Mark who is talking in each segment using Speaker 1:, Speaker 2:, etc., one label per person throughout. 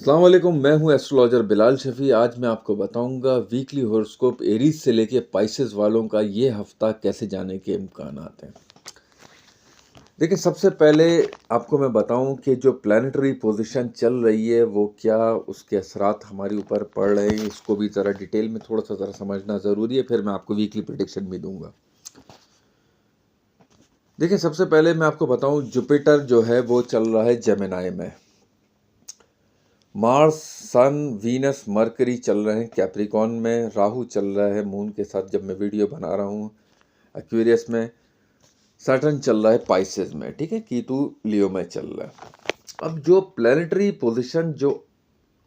Speaker 1: अस्सलाम वालेकुम, मैं हूं एस्ट्रोलॉजर बिलाल शफी। आज मैं आपको बताऊंगा वीकली हॉरोस्कोप एरीज से लेके पाइसेस वालों का ये हफ्ता कैसे जाने के इम्कान हैं। देखिए, सबसे पहले आपको मैं बताऊं कि जो प्लानिटरी पोजीशन चल रही है वो क्या उसके असरात हमारे ऊपर पड़ रहे हैं, इसको भी ज़रा डिटेल में थोड़ा सा ज़रा समझना ज़रूरी है। फिर मैं आपको वीकली प्रेडिक्शन भी दूंगा। देखिए, सबसे पहले मैं आपको बताऊं, जुपिटर जो है वो चल रहा है जेमिनी में। मार्स, सन, वीनस, मरकरी चल रहे हैं कैप्रिकॉन में। राहु चल रहा है मून के साथ जब मैं वीडियो बना रहा हूँ एक्वेरियस में। सैटर्न चल रहा है पाइसेस में, ठीक है। कीतु लियो में चल रहा है। अब जो प्लानिटरी पोजीशन जो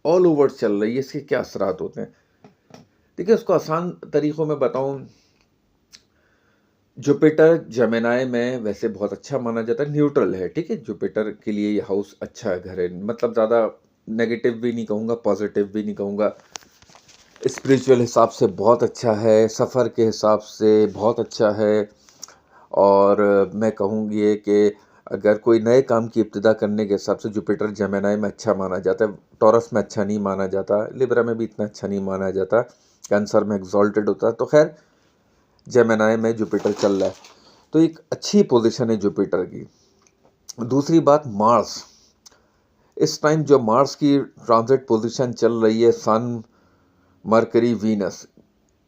Speaker 1: ऑल ओवर चल रही है, इसके क्या असरात होते हैं? देखिए, उसको आसान तरीकों में बताऊं, जुपिटर जेमिनी में वैसे बहुत अच्छा माना जाता है, न्यूट्रल है, ठीक है। जुपिटर के लिए ये हाउस अच्छा है, घर है, मतलब ज़्यादा नेगेटिव भी नहीं कहूँगा, पॉजिटिव भी नहीं कहूँगा। स्पिरिचुअल हिसाब से बहुत अच्छा है, सफ़र के हिसाब से बहुत अच्छा है। और मैं कहूँगी कि अगर कोई नए काम की इब्तिदा करने के हिसाब से जुपिटर जेमिनी में अच्छा माना जाता है। टॉरस में अच्छा नहीं माना जाता, लिब्रा में भी इतना अच्छा नहीं माना जाता, कैंसर में एक्सॉल्टेड होता है। तो खैर, जेमिनी में जुपिटर चल रहा है, तो एक अच्छी पोजीशन है जुपिटर की। दूसरी बात, मार्स। इस टाइम जो मार्स की ट्रांजिट पोजीशन चल रही है, सन, मरकरी, वीनस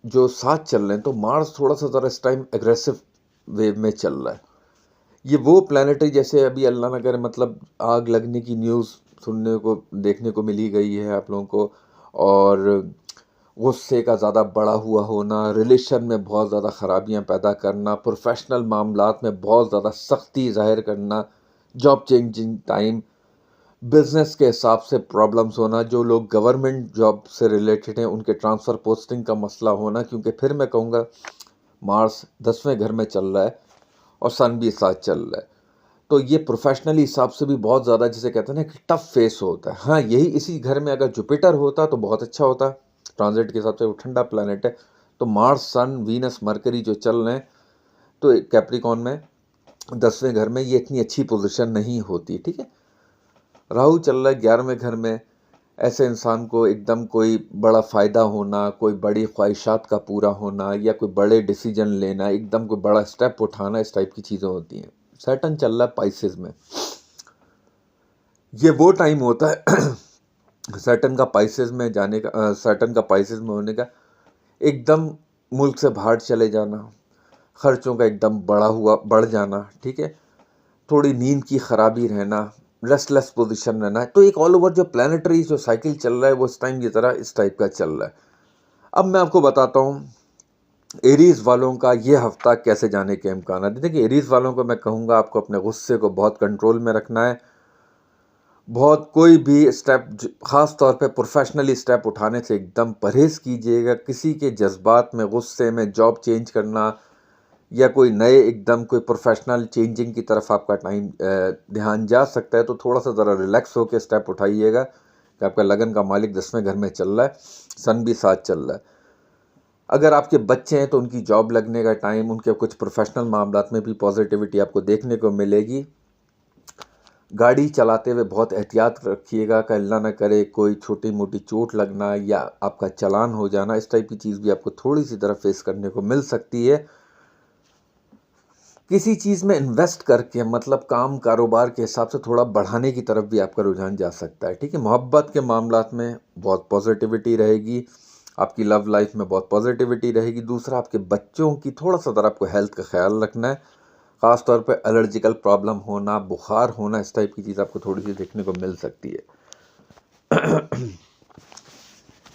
Speaker 1: जो साथ चल रहे हैं, तो मार्स थोड़ा सा ज़रा इस टाइम एग्रेसिव वेव में चल रहा है। ये वो प्लानिट है, जैसे अभी अल्लाह ना करे, मतलब आग लगने की न्यूज़ सुनने को देखने को मिली गई है आप लोगों को। और गुस्से का ज़्यादा बढ़ा हुआ होना, रिलेशन में बहुत ज़्यादा ख़राबियाँ पैदा करना, प्रोफेशनल मामलात में बहुत ज़्यादा सख्ती ज़ाहिर करना, जॉब चेंजिंग टाइम, बिजनेस के हिसाब से प्रॉब्लम्स होना, जो लोग गवर्नमेंट जॉब से रिलेटेड हैं उनके ट्रांसफ़र पोस्टिंग का मसला होना। क्योंकि फिर मैं कहूँगा, मार्स 10वें घर में चल रहा है और सन भी साथ चल रहा है, तो ये प्रोफेशनली हिसाब से भी बहुत ज़्यादा, जिसे कहते हैं ना, कि टफ फेस होता है। हाँ, यही इसी घर में अगर जुपिटर होता तो बहुत अच्छा होता। ट्रांजिट के हिसाब से वो ठंडा प्लानट है। तो मार्स, सन, वीनस, मरकरी जो चल रहे हैं, तो कैप्रिकॉन में 10वें घर में ये इतनी अच्छी पोजीशन नहीं होती, ठीक है। राहु चल रहा है 11वें घर में। ऐसे इंसान को एकदम कोई बड़ा फ़ायदा होना, कोई बड़ी ख्वाहिशात का पूरा होना, या कोई बड़े डिसीजन लेना, एकदम कोई बड़ा स्टेप उठाना, इस टाइप की चीज़ें होती हैं। सैटर्न चल रहा है पाइसेस में। ये वो टाइम होता है सैटर्न का पाइसेस में जाने का, सैटर्न का पाइसेस में होने का, एकदम मुल्क से बाहर चले जाना, खर्चों का एकदम बढ़ जाना, ठीक है। थोड़ी नींद की खराबी रहना, रेस्टलेस पोजीशन रहना। तो एक ऑल ओवर जो प्लानिटरी जो साइकिल चल रहा है वो इस टाइम की तरह इस टाइप का चल रहा है। अब मैं आपको बताता हूँ एरीज वालों का ये हफ्ता कैसे जाने के इम्कान है। देखिए, एरीज वालों को मैं कहूँगा, आपको अपने गुस्से को बहुत कंट्रोल में रखना है। बहुत कोई भी स्टेप, ख़ास तौर पे प्रोफेशनली स्टेप उठाने से एकदम परहेज़ कीजिएगा। किसी के जज्बात में, गुस्से में जॉब चेंज करना, या कोई नए एकदम कोई प्रोफेशनल चेंजिंग की तरफ आपका ध्यान जा सकता है, तो थोड़ा सा ज़रा रिलैक्स होकर स्टेप उठाइएगा कि आपका लगन का मालिक 10वें घर में चल रहा है, सन भी साथ चल रहा है। अगर आपके बच्चे हैं तो उनकी जॉब लगने का टाइम, उनके कुछ प्रोफेशनल मामलात में भी पॉजिटिविटी आपको देखने को मिलेगी। गाड़ी चलाते हुए बहुत एहतियात रखिएगा कि अल्लाह ना करे कोई छोटी मोटी चोट लगना या आपका चालान हो जाना, इस टाइप की चीज़ भी आपको थोड़ी सी तरफ फेस करने को मिल सकती है। किसी चीज़ में इन्वेस्ट करके, मतलब काम कारोबार के हिसाब से थोड़ा बढ़ाने की तरफ भी आपका रुझान जा सकता है, ठीक है। मोहब्बत के मामलात में बहुत पॉजिटिविटी रहेगी, आपकी लव लाइफ में बहुत पॉजिटिविटी रहेगी। दूसरा, आपके बच्चों की थोड़ा सा ज़रा आपको हेल्थ का ख्याल रखना है, ख़ास तौर पे एलर्जिकल प्रॉब्लम होना, बुखार होना, इस टाइप की चीज़ आपको थोड़ी सी देखने को मिल सकती है।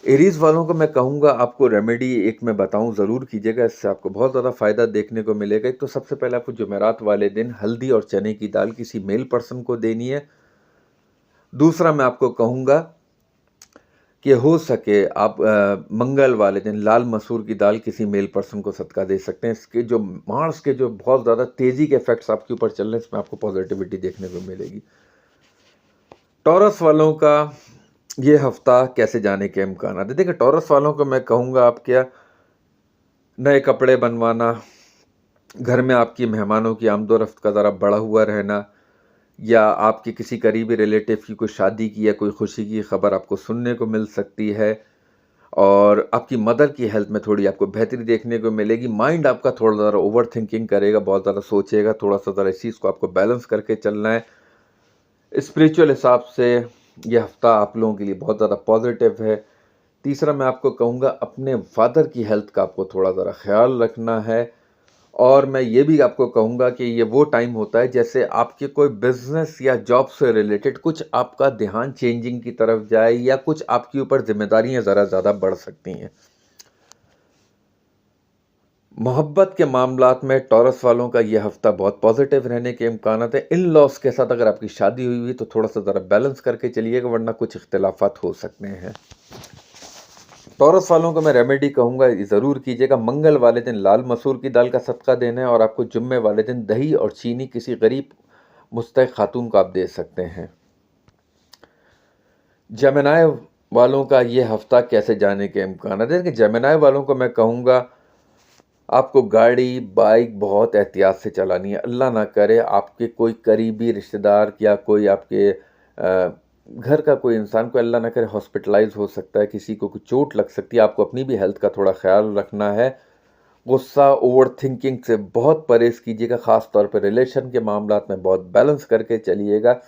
Speaker 1: एरीज वालों को मैं कहूँगा, आपको रेमेडी एक मैं बताऊँ ज़रूर कीजिएगा, इससे आपको बहुत ज़्यादा फ़ायदा देखने को मिलेगा। तो सबसे पहले आपको जुमेरात वाले दिन हल्दी और चने की दाल किसी मेल पर्सन को देनी है। दूसरा, मैं आपको कहूँगा कि हो सके आप मंगल वाले दिन लाल मसूर की दाल किसी मेल पर्सन को सदका दे सकते हैं। इसके जो मार्स के जो बहुत ज़्यादा तेज़ी के इफेक्ट्स आपके ऊपर चल रहे हैं, इसमें आपको पॉजिटिविटी देखने को मिलेगी। टॉरस वालों का ये हफ्ता कैसे जाने के इम्कान है? देखिए, टॉरस वालों को मैं कहूँगा, आप क्या नए कपड़े बनवाना, घर में आपकी मेहमानों की आमदोरफ्त का ज़रा बढ़ा हुआ रहना, या आपके किसी करीबी रिलेटिव की कोई शादी की या कोई खुशी की खबर आपको सुनने को मिल सकती है। और आपकी मदर की हेल्थ में थोड़ी आपको बेहतरी देखने को मिलेगी। माइंड आपका थोड़ा ज़्यादा ओवर थिंकिंग करेगा, बहुत ज़्यादा सोचेगा, थोड़ा-सा ज़रा इस चीज़ को आपको बैलेंस करके चलना है। स्पिरिचुअल हिसाब से ये हफ़्ता आप लोगों के लिए बहुत ज़्यादा पॉजिटिव है। तीसरा मैं आपको कहूँगा अपने फादर की हेल्थ का आपको थोड़ा ज़रा ख़्याल रखना है। और मैं ये भी आपको कहूँगा कि ये वो टाइम होता है जैसे आपके कोई बिज़नेस या जॉब से रिलेटेड कुछ आपका ध्यान चेंजिंग की तरफ जाए या कुछ आपके ऊपर ज़िम्मेदारियाँ ज़रा ज़्यादा बढ़ सकती हैं। मोहब्बत के मामलात में टॉरस वालों का ये हफ़्ता बहुत पॉजिटिव रहने के इम्कानात हैं। इन-लॉज़ के साथ अगर आपकी शादी हुई हुई तो थोड़ा-सा ज़रा बैलेंस करके चलिएगा, वरना कुछ इख्तिलाफ़ात हो सकते हैं। टॉरस वालों को मैं रेमेडी कहूँगा ज़रूर कीजिएगा। मंगल वाले दिन लाल मसूर की दाल का सदका देना है और आपको जुम्मे वाले दिन दही और चीनी किसी गरीब मुस्तहिक़ खातून को आप दे सकते हैं। जेमिनी वालों का ये हफ़्ता कैसे जाने के इम्कानात हैं कि जेमिनी वालों को मैं कहूँगा आपको गाड़ी, बाइक बहुत एहतियात से चलानी है। अल्लाह ना करे आपके कोई करीबी रिश्तेदार या कोई आपके घर का कोई इंसान को अल्लाह ना करे हॉस्पिटलाइज़ हो सकता है, किसी को कुछ चोट लग सकती है। आपको अपनी भी हेल्थ का थोड़ा ख़्याल रखना है। गुस्सा, ओवरथिंकिंग से बहुत परहेज़ कीजिएगा, ख़ास तौर पे रिलेशन के मामलात में बहुत बैलेंस करके चलिएगा।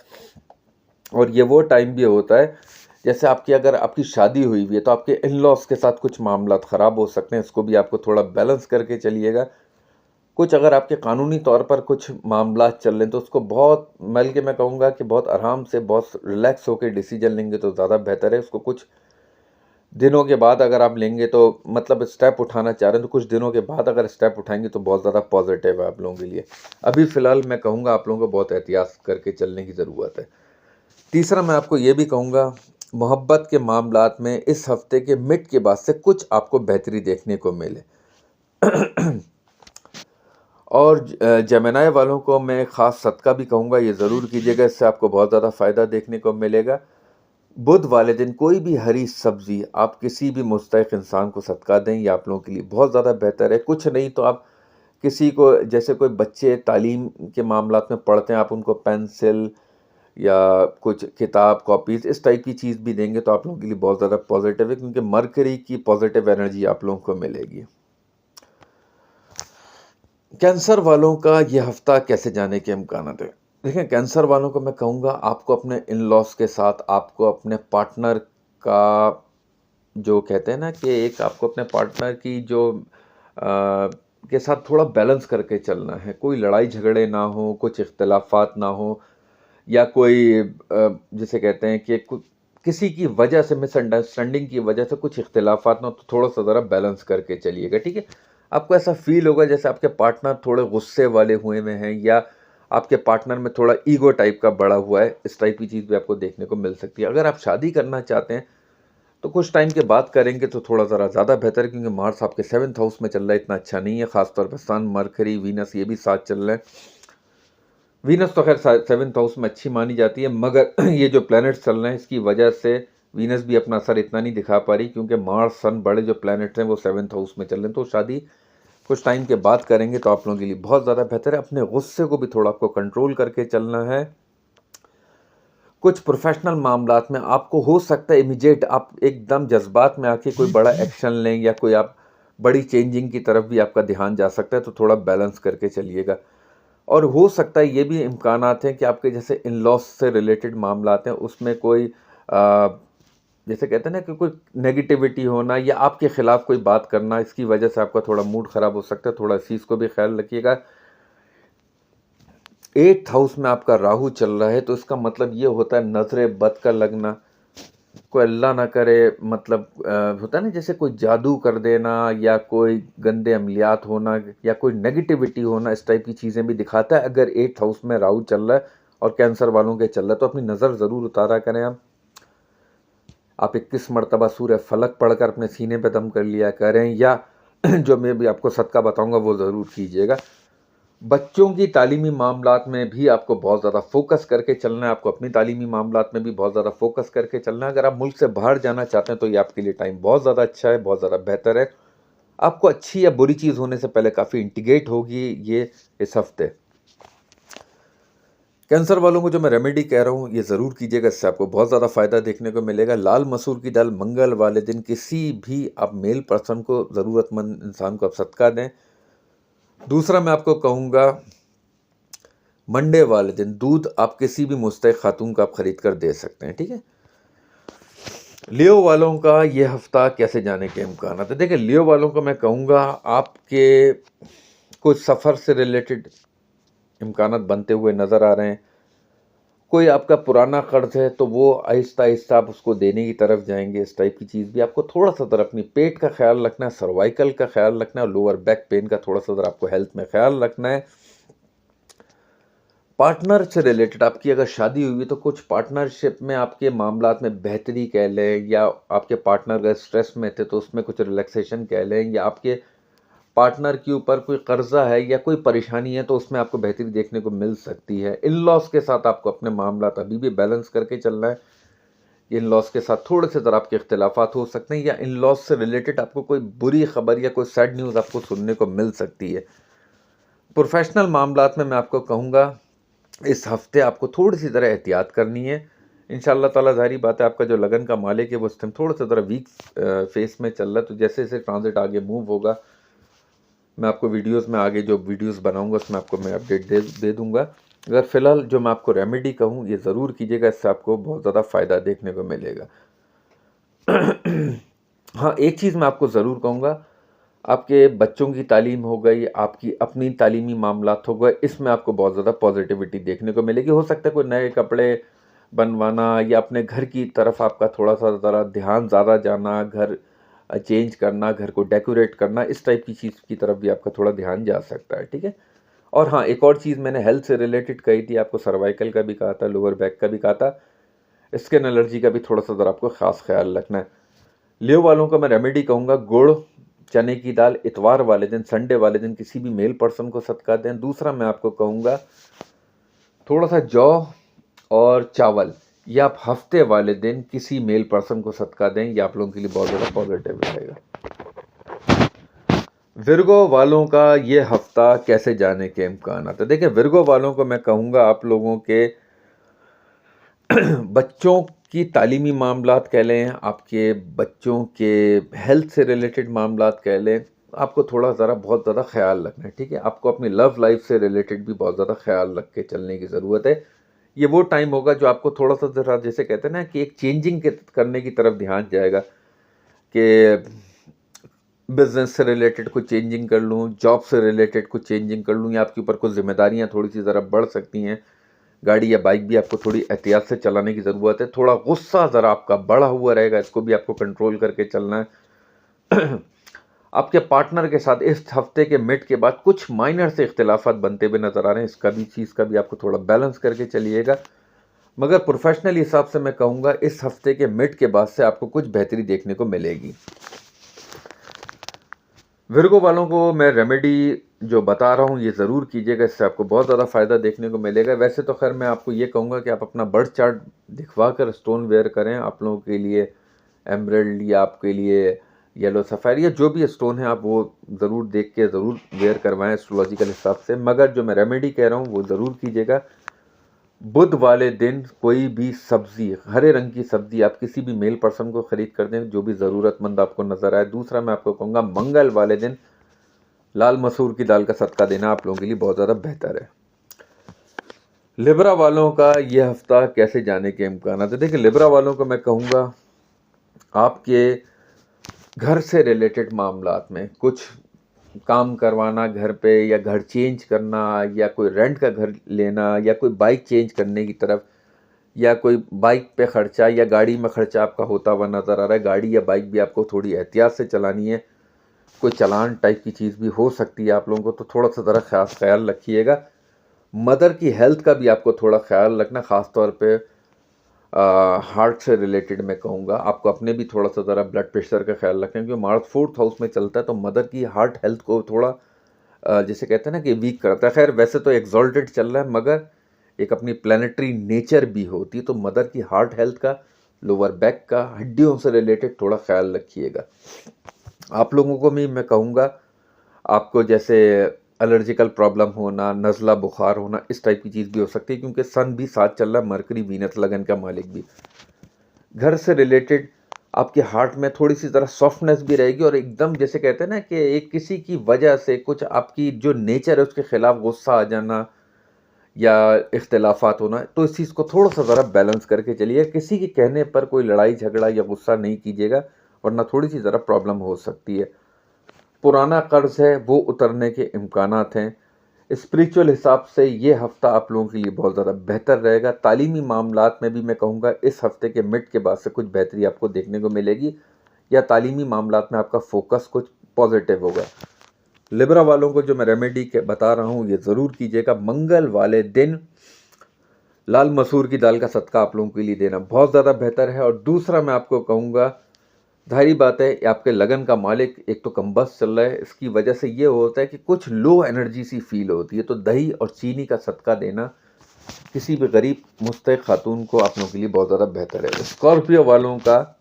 Speaker 1: और ये वो टाइम भी होता है जैसे अगर आपकी शादी हुई हुई है तो आपके इन-लॉज़ के साथ कुछ मामलात ख़राब हो सकते हैं, इसको भी आपको थोड़ा बैलेंस करके चलिएगा। कुछ अगर आपके कानूनी तौर पर कुछ मामलात चल रहे हैं तो उसको बहुत बल्कि मैं कहूँगा कि बहुत आराम से, बहुत रिलैक्स होके डिसीजन लेंगे तो ज़्यादा बेहतर है। उसको कुछ दिनों के बाद अगर आप लेंगे तो मतलब स्टेप उठाना चाह रहे हैं तो कुछ दिनों के बाद अगर स्टेप उठाएँगे तो बहुत ज़्यादा पॉजिटिव है आप लोगों के लिए। अभी फ़िलहाल मैं कहूँगा आप लोगों को बहुत एहतियात करके चलने की ज़रूरत है। तीसरा मैं आपको ये भी कहूँगा मोहब्बत के मामलात में इस हफ़्ते के मिड के बाद से कुछ आपको बेहतरी देखने को मिले। और जेमिनी वालों को मैं ख़ास सदका भी कहूँगा, ये ज़रूर कीजिएगा, इससे आपको बहुत ज़्यादा फ़ायदा देखने को मिलेगा। बुध वाले दिन कोई भी हरी सब्ज़ी आप किसी भी मुस्तहिक़ इंसान को सदका दें, ये आप लोगों के लिए बहुत ज़्यादा बेहतर है। कुछ नहीं तो आप किसी को, जैसे कोई बच्चे तालीम के मामलात में पढ़ते हैं, आप उनको पेंसिल या कुछ किताब, कॉपीज़ इस टाइप की चीज़ भी देंगे तो आप लोगों के लिए बहुत ज़्यादा पॉजिटिव है, क्योंकि मरकरी की पॉजिटिव एनर्जी आप लोगों को मिलेगी। कैंसर वालों का ये हफ़्ता कैसे जाने के इम्कानात हैं? देखिए, कैंसर वालों को मैं कहूँगा आपको अपने इन-लॉज़ के साथ, आपको अपने पार्टनर का जो कहते हैं ना कि एक आपको अपने पार्टनर की जो के साथ थोड़ा बैलेंस करके चलना है। कोई लड़ाई झगड़े ना हो, कुछ इख्तिलाफ़ात ना हो या कोई जिसे कहते हैं कि किसी की वजह से, मिसअंडरस्टैंडिंग की वजह से कुछ इख्तिलाफ़ात ना हो, तो थोड़ा-सा ज़रा बैलेंस करके चलिएगा, ठीक है? आपको ऐसा फ़ील होगा जैसे आपके पार्टनर थोड़े गुस्से वाले हुए में हैं या आपके पार्टनर में थोड़ा ईगो टाइप का बढ़ा हुआ है, इस टाइप की चीज़ भी आपको देखने को मिल सकती है। अगर आप शादी करना चाहते हैं, तो कुछ टाइम के बाद करेंगे तो थोड़ा ज़रा ज़्यादा बेहतर है, क्योंकि मार्स आपके 7th हाउस में चल रहा है, इतना अच्छा नहीं है, ख़ास तौर पे सन, मरकरी, वीनस ये भी साथ चल रहे हैं। वीनस तो खैर 7th हाउस में अच्छी मानी जाती है, मगर ये जो प्लैनेट्स चल रहे हैं इसकी वजह से वीनस भी अपना असर इतना नहीं दिखा पा रही, क्योंकि मार्स, सन बड़े जो प्लैनेट्स हैं वो 7th हाउस में चल रहे हैं। तो शादी कुछ टाइम के बाद करेंगे तो आप लोगों के लिए बहुत ज़्यादा बेहतर है। अपने गुस्से को भी थोड़ा आपको कंट्रोल करके चलना है। कुछ प्रोफेशनल मामलात में आपको हो सकता है इमीडिएट आप एकदम जज्बात में आके कोई बड़ा एक्शन लें या कोई आप बड़ी चेंजिंग की तरफ भी आपका ध्यान जा सकता है, तो थोड़ा बैलेंस करके चलिएगा। और हो सकता है ये भी इम्कानात हैं कि आपके जैसे इन-लॉज़ से रिलेटेड मामलात हैं, उसमें कोई जैसे कहते हैं ना कि कोई नेगेटिविटी होना या आपके ख़िलाफ़ कोई बात करना, इसकी वजह से आपका थोड़ा मूड ख़राब हो सकता है, थोड़ा इस चीज़ को भी ख़्याल रखिएगा। 8th हाउस में आपका राहु चल रहा है, तो इसका मतलब ये होता है नज़रे बद का लगना, कोई अल्लाह ना करे मतलब होता है ना जैसे कोई जादू कर देना या कोई गंदे अमलियात होना या कोई नेगेटिविटी होना, इस टाइप की चीज़ें भी दिखाता है। अगर 8th हाउस में राहु चल रहा है और कैंसर वालों के चल रहा है, तो अपनी नज़र ज़रूर उतारा करें। आप 21 मरतबा सूरह फलक पढ़कर अपने सीने पे दम कर लिया करें, या जो मैं भी आपको सदका बताऊंगा वो ज़रूर कीजिएगा। बच्चों की तालीमी मामलात में भी आपको बहुत ज़्यादा फोकस करके चलना है, आपको अपनी तालीमी मामलात में भी बहुत ज़्यादा फोकस करके चलना है। अगर आप मुल्क से बाहर जाना चाहते हैं तो ये आपके लिए टाइम बहुत ज़्यादा अच्छा है, बहुत ज़्यादा बेहतर है। आपको अच्छी या बुरी चीज़ होने से पहले काफ़ी इंटीग्रेट होगी ये इस हफ्ते। कैंसर वालों को जो मैं रेमेडी कह रहा हूँ ये ज़रूर कीजिएगा, इससे आपको बहुत ज़्यादा फ़ायदा देखने को मिलेगा। लाल मसूर की दाल मंगल वाले दिन किसी भी आप मेल पर्सन को, ज़रूरतमंद इंसान को आप सदका दें। दूसरा मैं आपको कहूँगा, मंडे वाले दिन दूध आप किसी भी मुस्तहिक खातून को आप ख़रीद कर दे सकते हैं, ठीक है। लियो वालों का ये हफ्ता कैसे जाने के इम्कान है? देखिए, लियो वालों को मैं कहूँगा आपके कुछ सफ़र से रिलेटेड इम्कानात बनते हुए नज़र आ रहे हैं। कोई आपका पुराना कर्ज है तो वो आहिस्ता आहिस्ता आप उसको देने की तरफ जाएंगे। इस टाइप की चीज़ भी आपको थोड़ा सा ज़रा अपनी पेट का ख्याल रखना है, सर्वाइकल का ख्याल रखना है और लोअर बैक पेन का थोड़ा सा ज़रा आपको हेल्थ में ख्याल रखना है। पार्टनर से रिलेटेड आपकी अगर शादी हुई है तो कुछ पार्टनरशिप में आपके मामलात में बेहतरी कह लें, या आपके पार्टनर अगर स्ट्रेस में थे तो उसमें कुछ रिलैक्सेशन कह लें, या आपके पार्टनर के ऊपर कोई कर्जा है या कोई परेशानी है तो उसमें आपको बेहतरी देखने को मिल सकती है। इन लॉस के साथ आपको अपने मामलात अभी भी बैलेंस करके चलना है। इन लॉस के साथ थोड़े से ज़रा आपके इख्तिलाफात हो सकते हैं, या इन लॉस से रिलेटेड आपको कोई बुरी खबर या कोई सैड न्यूज़ आपको सुनने को मिल सकती है। प्रोफेशनल मामलात में मैं आपको कहूँगा इस हफ्ते आपको थोड़ी सी ज़रा एहतियात करनी है। इंशाअल्लाह ताला ज़ाहिर बात है आपका जो लगन का मालिक है वो इस टाइम थोड़ा सा ज़रा वीक फेस में चल रहा है, तो जैसे जैसे ट्रांजिट आगे मूव होगा मैं आपको वीडियोस में आगे जो वीडियोस बनाऊंगा उसमें आपको मैं अपडेट दे दूंगा। अगर फ़िलहाल जो मैं आपको रेमेडी कहूँ ये ज़रूर कीजिएगा, इससे आपको बहुत ज़्यादा फ़ायदा देखने को मिलेगा। हाँ, एक चीज़ मैं आपको ज़रूर कहूँगा, आपके बच्चों की तालीम हो गई, आपकी अपनी तालीमी मामलात हो गए, इसमें आपको बहुत ज़्यादा पॉजिटिविटी देखने को मिलेगी। हो सकता है कोई नए कपड़े बनवाना या अपने घर की तरफ आपका थोड़ा सा ज़रा ध्यान ज़्यादा जाना, घर चेंज करना, घर को डेकोरेट करना, इस टाइप की चीज़ की तरफ भी आपका थोड़ा ध्यान जा सकता है, ठीक है। और हाँ, एक और चीज़ मैंने हेल्थ से रिलेटेड कही थी, आपको सर्वाइकल का भी कहा था, लोअर बैक का भी कहा था, स्किन एलर्जी का भी थोड़ा सा ज़रा आपको ख़ास ख्याल रखना है। लियो वालों का मैं रेमेडी कहूँगा, गुड़, चने की दाल इतवार वाले दिन, संडे वाले दिन किसी भी मेल पर्सन को सदका दें। दूसरा मैं आपको कहूँगा थोड़ा सा जौ और चावल, या आप हफ्ते वाले दिन किसी मेल पर्सन को सदका दें, ये आप लोगों के लिए बहुत ज़्यादा पॉजिटिव रहेगा। विर्गो वालों का ये हफ्ता कैसे जाने के इम्कान आते हैं? देखिए, विर्गो वालों को मैं कहूँगा आप लोगों के बच्चों की तालीमी मामलात कह लें, आपके बच्चों के हेल्थ से रिलेटेड मामलात कह लें, आपको थोड़ा ज़रा बहुत ज़्यादा ख्याल रखना है, ठीक है। आपको अपनी लव लाइफ से रिलेटेड भी बहुत ज़्यादा ख्याल रख के चलने की ज़रूरत है। ये वो टाइम होगा जो आपको थोड़ा सा ज़रा, जैसे कहते हैं ना, कि एक चेंजिंग करने की तरफ ध्यान जाएगा, कि बिज़नेस से रिलेटेड कुछ चेंजिंग कर लूँ, जॉब से रिलेटेड कुछ चेंजिंग कर लूँ, या आपके ऊपर कुछ जिम्मेदारियाँ थोड़ी सी ज़रा बढ़ सकती हैं। गाड़ी या बाइक भी आपको थोड़ी एहतियात से चलाने की ज़रूरत है। थोड़ा गुस्सा ज़रा आपका बढ़ा हुआ रहेगा, इसको भी आपको कंट्रोल करके चलना है। आपके पार्टनर के साथ इस हफ्ते के मिड के बाद कुछ माइनर से इख्तिलाफात बनते हुए नज़र आ रहे हैं, इसका भी चीज़ का भी आपको थोड़ा बैलेंस करके चलिएगा। मगर प्रोफेशनल हिसाब से मैं कहूँगा इस हफ्ते के मिड के बाद से आपको कुछ बेहतरी देखने को मिलेगी। विर्गो वालों को मैं रेमेडी जो बता रहा हूँ ये ज़रूर कीजिएगा, इससे आपको बहुत ज़्यादा फ़ायदा देखने को मिलेगा। वैसे तो खैर मैं आपको ये कहूँगा कि आप अपना बर्थ चार्ट दिखवा कर स्टोन वेयर करें। आप लोगों के लिए एमरल्ड या आपके लिए येलो सफ़ायर या जो भी स्टोन है आप वो ज़रूर देख के ज़रूर वेयर करवाएं एस्ट्रोलॉजिकल हिसाब से। मगर जो मैं रेमेडी कह रहा हूँ वो ज़रूर कीजिएगा। बुध वाले दिन कोई भी सब्ज़ी, हरे रंग की सब्ज़ी आप किसी भी मेल पर्सन को ख़रीद कर दें जो भी ज़रूरतमंद आपको नज़र आए। दूसरा मैं आपको कहूँगा मंगल वाले दिन लाल मसूर की दाल का सदका देना आप लोगों के लिए बहुत ज़्यादा बेहतर है। लिब्रा वालों का ये हफ्ता कैसे जाने के इम्कान है? देखिए, लिब्रा वालों को मैं कहूँगा आपके घर से रिलेटेड मामलात में कुछ काम करवाना घर पे, या घर चेंज करना, या कोई रेंट का घर लेना, या कोई बाइक चेंज करने की तरफ, या कोई बाइक पे ख़र्चा या गाड़ी में ख़र्चा आपका होता हुआ नज़र आ रहा है। गाड़ी या बाइक भी आपको थोड़ी एहतियात से चलानी है, कोई चालान टाइप की चीज़ भी हो सकती है आप लोगों को, तो थोड़ा सा ज़रा ख़ास ख्याल रखिएगा। मदर की हेल्थ का भी आपको थोड़ा ख्याल रखना, ख़ास तौर पे हार्ट से रिलेटेड मैं कहूँगा आपको अपने भी थोड़ा सा ज़रा ब्लड प्रेशर का ख्याल रखें, क्योंकि मार्स 4th हाउस में चलता है तो मदर की हार्ट हेल्थ को थोड़ा जैसे कहते हैं ना कि वीक करता है। खैर वैसे तो एक्सॉल्टेड चल रहा है, मगर एक अपनी प्लानिटरी नेचर भी होती है, तो मदर की हार्ट हेल्थ का, लोअर बैक का, हड्डियों से रिलेटेड थोड़ा ख्याल रखिएगा। आप लोगों को भी मैं कहूँगा आपको जैसे एलर्जिकल प्रॉब्लम होना, नज़ला बुखार होना, इस टाइप की चीज़ भी हो सकती है, क्योंकि सन भी साथ चल रहा है, मरकरी वीनस लगन का मालिक भी। घर से रिलेटेड आपके हार्ट में थोड़ी सी ज़रा सॉफ्टनेस भी रहेगी, और एकदम जैसे कहते हैं ना कि एक किसी की वजह से कुछ आपकी जो नेचर है उसके खिलाफ गुस्सा आ जाना या इख्तिलाफात होना, तो इस चीज़ को थोड़ा सा ज़रा बैलेंस करके चलिए। किसी के कहने पर कोई लड़ाई झगड़ा या गुस्सा नहीं कीजिएगा, वरना थोड़ी सी ज़रा प्रॉब्लम हो सकती है। पुराना कर्ज है वो उतरने के इम्कानात हैं। स्पिरिचुअल हिसाब से ये हफ़्ता आप लोगों के लिए बहुत ज़्यादा बेहतर रहेगा। तालीमी मामलात में भी मैं कहूँगा इस हफ़्ते के मिड के बाद से कुछ बेहतरी आपको देखने को मिलेगी, या तालीमी मामलात में आपका फोकस कुछ पॉजिटिव होगा। लिब्रा वालों को जो मैं रेमेडी के बता रहा हूँ ये ज़रूर कीजिएगा। मंगल वाले दिन लाल मसूर की दाल का सदका आप लोगों के लिए देना बहुत ज़्यादा बेहतर है। और दूसरा मैं आपको कहूँगा, जाहिर बात है आपके लगन का मालिक एक तो कमबख्त चल रहा है, इसकी वजह से ये होता है कि कुछ लो एनर्जी सी फील होती है, तो दही और चीनी का सदका देना किसी भी गरीब मुस्तहिक खातून को आप लोगों के लिए बहुत ज़्यादा बेहतर है। स्कॉर्पियो वालों का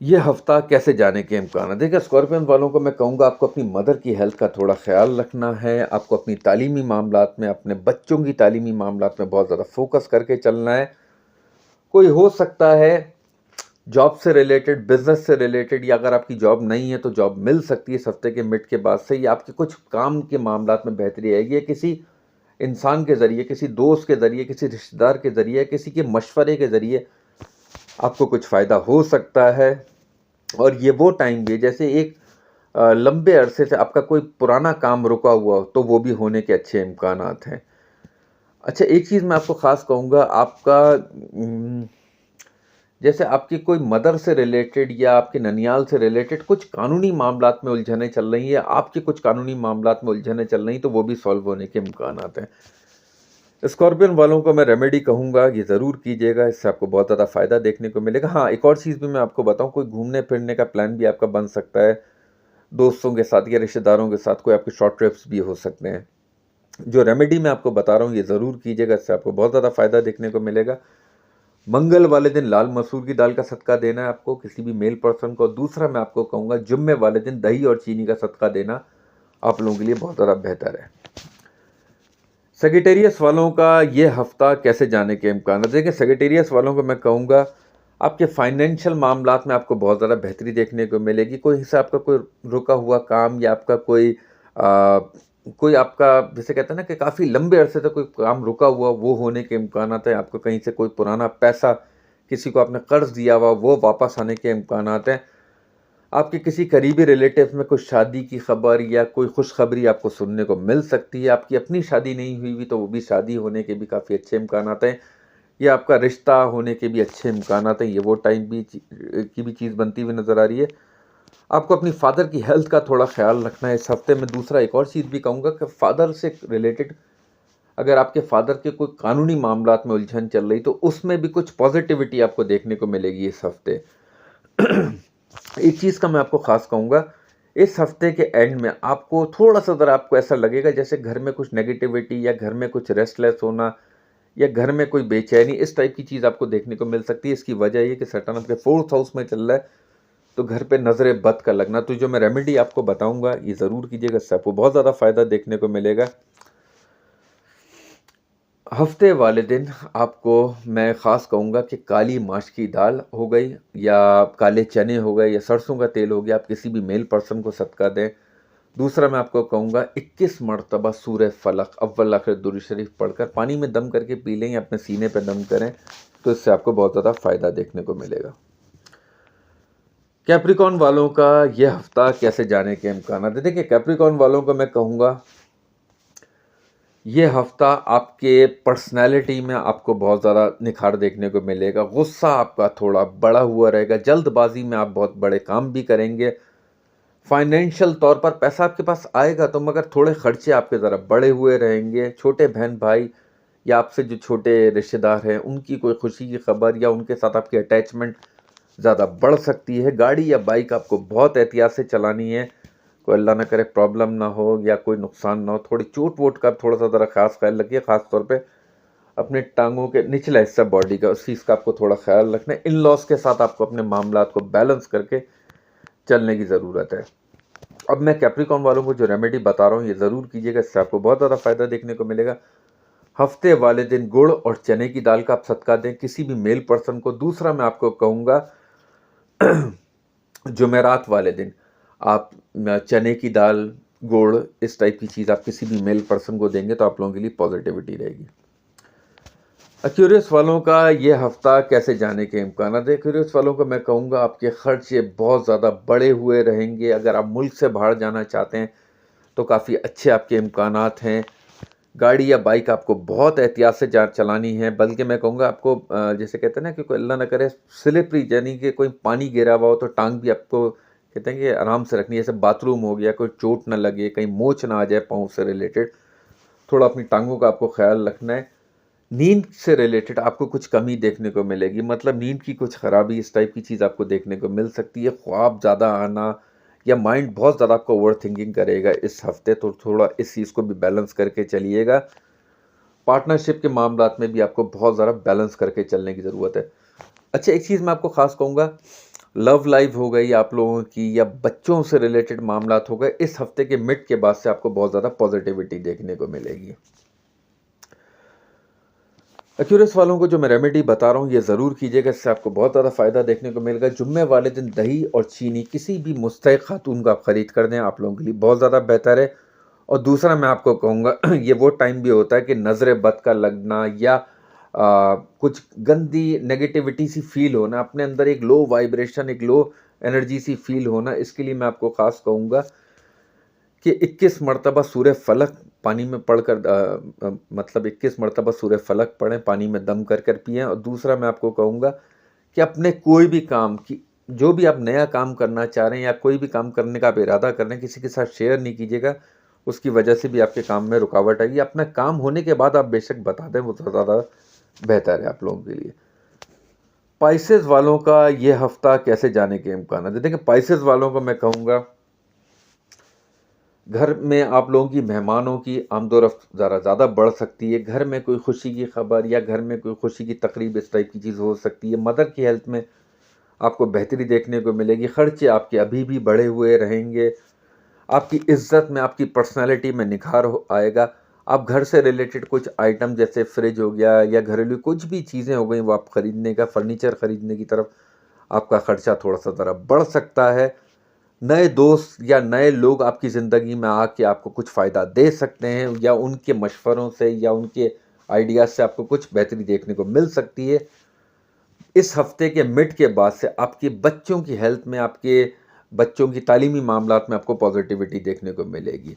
Speaker 1: ये हफ्ता कैसे जाने के इम्कान है? देखिए, स्कॉर्पियन वालों को मैं कहूँगा आपको अपनी मदर की हेल्थ का थोड़ा ख्याल रखना है। आपको अपनी तालीमी मामलात में, अपने बच्चों की तालीमी मामलात में बहुत ज़्यादा फोकस करके चलना है। कोई हो सकता है जॉब से रिलेटेड, बिजनेस से रिलेटेड, या अगर आपकी जॉब नहीं है तो जॉब मिल सकती है इस हफ्ते के मिड के बाद से, या आपके कुछ काम के मामलात में बेहतरी आएगी, किसी इंसान के ज़रिए, किसी दोस्त के ज़रिए, किसी रिश्तेदार के ज़रिए, किसी के मशवरे के ज़रिए आपको कुछ फ़ायदा हो सकता है। और ये वो टाइम भी है जैसे एक लंबे अरसे से आपका कोई पुराना काम रुका हुआ हो, तो वो भी होने के अच्छे इम्कानात हैं। अच्छा, एक चीज़ मैं आपको ख़ास कहूँगा, आपका जैसे आपकी कोई मदर से रिलेटेड या आपके ननियाल से रिलेटेड कुछ कानूनी मामलात में उलझनें चल रही हैं, आपके कुछ कानूनी मामलात में उलझनें चल रही, तो वो भी सॉल्व होने के इम्कानात हैं। स्कॉर्पियन वालों को मैं रेमेडी कहूँगा ये ज़रूर कीजिएगा, इससे आपको बहुत ज़्यादा फ़ायदा देखने को मिलेगा। हाँ, एक और चीज़ भी मैं आपको बताऊँ, कोई घूमने फिरने का प्लान भी आपका बन सकता है, दोस्तों के साथ या रिश्तेदारों के साथ, कोई आपके शॉर्ट ट्रिप्स भी हो सकते हैं। जो रेमेडी मैं आपको बता रहा हूँ ये ज़रूर कीजिएगा, इससे आपको बहुत ज़्यादा फ़ायदा देखने को मिलेगा। मंगल वाले दिन लाल मसूर की दाल का सदका देना है आपको, किसी भी मेल पर्सन को। दूसरा मैं आपको कहूँगा जुम्मे वाले दिन दही और चीनी का सदका देना आप लोगों के लिए बहुत ज़्यादा बेहतर है। सेगिटेरियस वालों का ये हफ्ता कैसे जाने के इम्कान है? देखिए, सेगिटेरियस वालों को मैं कहूँगा आपके फाइनेंशियल मामलात में आपको बहुत ज़्यादा बेहतरी देखने को मिलेगी। कोई हिस्सा आपका कोई रुका हुआ काम, या आपका कोई आपका जैसे कहते हैं ना कि काफ़ी लंबे अरसे तक कोई काम रुका हुआ, वो होने के इम्कानात हैं। आपको कहीं से कोई पुराना पैसा, किसी को आपने कर्ज दिया हुआ, वो वापस आने के इम्कानात हैं। आपके किसी करीबी रिलेटिव में कोई शादी की खबर या कोई खुशखबरी आपको सुनने को मिल सकती है। आपकी अपनी शादी नहीं हुई हुई तो वो भी शादी होने के भी काफ़ी अच्छे इम्कानात हैं, या आपका रिश्ता होने के भी अच्छे इम्कानात हैं। ये वो टाइम भी की भी चीज़ बनती हुई नज़र आ रही है। आपको अपनी फादर की हेल्थ का थोड़ा ख्याल रखना है इस हफ्ते में। दूसरा एक और चीज़ भी कहूँगा कि फादर से रिलेटेड अगर आपके फादर के कोई कानूनी मामलात में उलझन चल रही, तो उसमें भी कुछ पॉजिटिविटी आपको देखने को मिलेगी इस हफ्ते। एक चीज़ का मैं आपको ख़ास कहूँगा, इस हफ्ते के एंड में आपको थोड़ा सा ज़रा आपको ऐसा लगेगा जैसे घर में कुछ नेगेटिविटी, या घर में कुछ रेस्टलेस होना, या घर में कोई बेचैनी, इस टाइप की चीज़ आपको देखने को मिल सकती है। इसकी वजह ये कि सैटर्न आपके 4th हाउस में चल रहा है, तो घर पे नज़र बद का लगना। तो जो मैं रेमेडी आपको बताऊंगा ये ज़रूर कीजिएगा, इससे आपको बहुत ज़्यादा फ़ायदा देखने को मिलेगा। हफ्ते वाले दिन आपको मैं ख़ास कहूँगा कि काली माश की दाल हो गई, या काले चने हो गए, या सरसों का तेल हो गया, आप किसी भी मेल पर्सन को सदका दें। दूसरा मैं आपको कहूँगा 21 मरतबा सूरह फलक अव्वल आखिर दुरूद शरीफ पढ़कर पानी में दम करके पी लें, या अपने सीने पे दम करें, तो इससे आपको बहुत ज़्यादा फ़ायदा देखने को मिलेगा। कैप्रिकॉन वालों का यह हफ्ता कैसे जाने के इम्कान है? देखिए, कैप्रिकॉन वालों को मैं कहूँगा ये हफ्ता आपके पर्सनैलिटी में आपको बहुत ज़्यादा निखार देखने को मिलेगा। गुस्सा आपका थोड़ा बढ़ा हुआ रहेगा, जल्दबाजी में आप बहुत बड़े काम भी करेंगे। फाइनेंशियल तौर पर पैसा आपके पास आएगा तो, मगर थोड़े खर्चे आपके ज़रा बढ़े हुए रहेंगे। छोटे बहन भाई या आपसे जो छोटे रिश्तेदार हैं उनकी कोई खुशी की खबर, या उनके साथ आपकी अटैचमेंट ज़्यादा बढ़ सकती है। गाड़ी या बाइक आपको बहुत एहतियात से चलानी है, कोई अल्लाह ना करे प्रॉब्लम ना हो या कोई नुकसान ना हो। थोड़ी चोट वोट का थोड़ा सा ज़रा खास ख्याल रखिए, ख़ास तौर पे अपने टांगों के निचला हिस्सा बॉडी का, उस चीज़ का आपको थोड़ा ख्याल रखना है। इन लॉस के साथ आपको अपने मामलात को बैलेंस करके चलने की ज़रूरत है। अब मैं कैप्रिकॉर्न वालों को जो रेमेडी बता रहा हूँ ये ज़रूर कीजिएगा, इससे आपको बहुत ज़्यादा फ़ायदा देखने को मिलेगा। हफ्ते वाले दिन गुड़ और चने की दाल का आप सदका दें किसी भी मेल पर्सन को। दूसरा मैं आपको कहूँगा जुमेरात वाले दिन आप चने की दाल, गुड़, इस टाइप की चीज़ आप किसी भी मेल पर्सन को देंगे तो आप लोगों के लिए पॉजिटिविटी रहेगी। एक्यूरियस वालों का ये हफ्ता कैसे जाने के इम्कान है? एक्यूरियस वालों को मैं कहूँगा आपके खर्चे बहुत ज़्यादा बढ़े हुए रहेंगे। अगर आप मुल्क से बाहर जाना चाहते हैं तो काफ़ी अच्छे आपके इम्कानात हैं। गाड़ी या बाइक आपको बहुत एहतियात से चलानी है, बल्कि मैं कहूँगा आपको जैसे कहते हैं ना कि कोई अल्लाह ना करे स्लिपरी, यानी कि कोई पानी गिरा हुआ हो तो टांग भी आपको कहते हैं कि आराम से रखनी है। जैसे बाथरूम हो गया, कोई चोट ना लगे, कहीं मोच ना आ जाए पाँव से रिलेटेड, थोड़ा अपनी टांगों का आपको ख्याल रखना है। नींद से रिलेटेड आपको कुछ कमी देखने को मिलेगी, मतलब नींद की कुछ ख़राबी, इस टाइप की चीज़ आपको देखने को मिल सकती है। ख्वाब ज़्यादा आना या माइंड बहुत ज़्यादा आपको ओवर थिंकिंग करेगा इस हफ्ते, तो थोड़ा इस चीज़ को भी बैलेंस करके चलिएगा। पार्टनरशिप के मामलात में भी आपको बहुत ज़्यादा बैलेंस करके चलने की ज़रूरत है। अच्छा, एक चीज़ मैं आपको ख़ास कहूँगा, लव लाइफ हो गई आप लोगों की या बच्चों से रिलेटेड मामलात हो गए, इस हफ्ते के मिड के बाद से आपको बहुत ज़्यादा पॉजिटिविटी देखने को मिलेगी। एक्यूरेस वालों को जो मैं रेमेडी बता रहा हूँ ये ज़रूर कीजिएगा, इससे आपको बहुत ज़्यादा फ़ायदा देखने को मिलेगा। जुम्मे वाले दिन दही और चीनी किसी भी मुस्तैक खातून को आप ख़रीद कर दें, आप लोगों के लिए बहुत ज़्यादा बेहतर है। और दूसरा मैं आपको कहूँगा ये वो टाइम भी होता है कि नज़र बद का लगना या कुछ गंदी नेगेटिविटी सी फील होना, अपने अंदर एक लो वाइब्रेशन, एक लो एनर्जी सी फील होना, इसके लिए मैं आपको ख़ास कहूँगा कि 21 मरतबा सूरह फलक पानी में पढ़कर मतलब 21 मरतबा सूरह फलक पढ़ें, पानी में दम कर कर पिएँ। और दूसरा मैं आपको कहूँगा कि अपने कोई भी काम की, जो भी आप नया काम करना चाह रहे हैं या कोई भी काम करने का आप इरादा कर रहे हैं, किसी के साथ शेयर नहीं कीजिएगा, उसकी वजह से भी आपके काम में रुकावट आएगी। अपना काम होने के बाद आप बेशक बता दें, वो तो ज़्यादा बेहतर है आप लोगों के लिए। स्पाइसेस वालों का ये हफ्ता कैसे जाने के इम्कान है? देखिए, स्पाइसेस वालों को मैं कहूँगा घर में आप लोगों की मेहमानों की आमदोरफ्त ज़्यादा बढ़ सकती है। घर में कोई खुशी की खबर या घर में कोई खुशी की तकरीब, इस टाइप की चीज़ हो सकती है। मदर की हेल्थ में आपको बेहतरी देखने को मिलेगी। खर्चे आपके अभी भी बढ़े हुए रहेंगे। आपकी इज़्ज़त में, आपकी पर्सनैलिटी में निखार आएगा। आप घर से रिलेटेड कुछ आइटम जैसे फ्रिज हो गया या घरेलू कुछ भी चीज़ें हो गई, वो आप ख़रीदने का, फर्नीचर ख़रीदने की तरफ आपका ख़र्चा थोड़ा सा ज़रा बढ़ सकता है। नए दोस्त या नए लोग आपकी ज़िंदगी में आके आपको कुछ फ़ायदा दे सकते हैं, या उनके मशवरों से या उनके आइडियाज़ से आपको कुछ बेहतरी देखने को मिल सकती है। इस हफ्ते के मिड के बाद से आपके बच्चों की हेल्थ में, आपके बच्चों की तालीमी मामलात में आपको पॉजिटिविटी देखने को मिलेगी।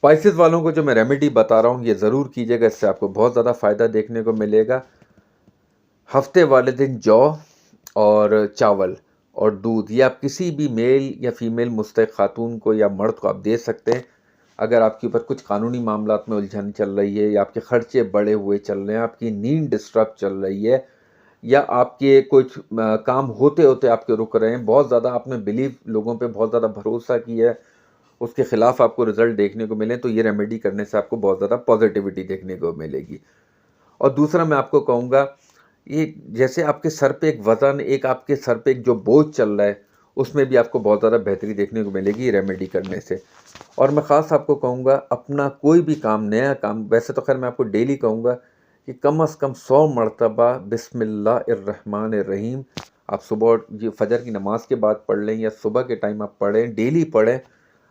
Speaker 1: स्पाइसेस वालों को जो मैं रेमेडी बता रहा हूँ ये ज़रूर कीजिएगा, इससे आपको बहुत ज़्यादा फ़ायदा देखने को मिलेगा। हफ्ते वाले दिन जौ और चावल और दूध, या आप किसी भी मेल या फीमेल मुस्तैक खातून को या मर्द को आप दे सकते हैं। अगर आपके ऊपर कुछ कानूनी मामलात में उलझन चल रही है, या आपके खर्चे बढ़े हुए चल रहे हैं, आपकी नींद डिस्टर्ब चल रही है, या आपके कुछ काम होते होते आपके रुक रहे हैं, बहुत ज़्यादा आपने बिलीव, लोगों पे बहुत ज़्यादा भरोसा किया है, उसके ख़िलाफ़ आपको रिज़ल्ट देखने को मिले, तो ये रेमेडी करने से आपको बहुत ज़्यादा पॉजिटिविटी देखने को मिलेगी। और दूसरा मैं आपको कहूँगा, ये जैसे आपके सर पे एक वज़न, एक आपके सर पे एक जो बोझ चल रहा है, उसमें भी आपको बहुत ज़्यादा बेहतरी देखने को मिलेगी रेमेडी करने से। और मैं ख़ास आपको कहूँगा, अपना कोई भी काम, नया काम, वैसे तो खैर मैं आपको डेली कहूँगा कि कम से कम 100 मरतबा बिस्मिल्लाहिर्रहमानिर्रहीम आप सुबह ये फजर की नमाज के बाद पढ़ लें या सुबह के टाइम आप पढ़ें, डेली पढ़ें।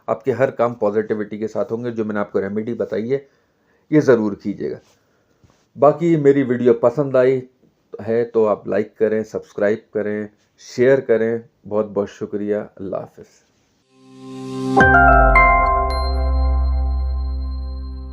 Speaker 1: आपके हर काम पॉजिटिविटी के साथ होंगे। जो मैंने आपको रेमेडी बताई है ये ज़रूर कीजिएगा। बाकी मेरी वीडियो पसंद आई है तो आप लाइक करें, सब्सक्राइब करें, शेयर करें। बहुत बहुत शुक्रिया। अल्लाह हाफ़िज़।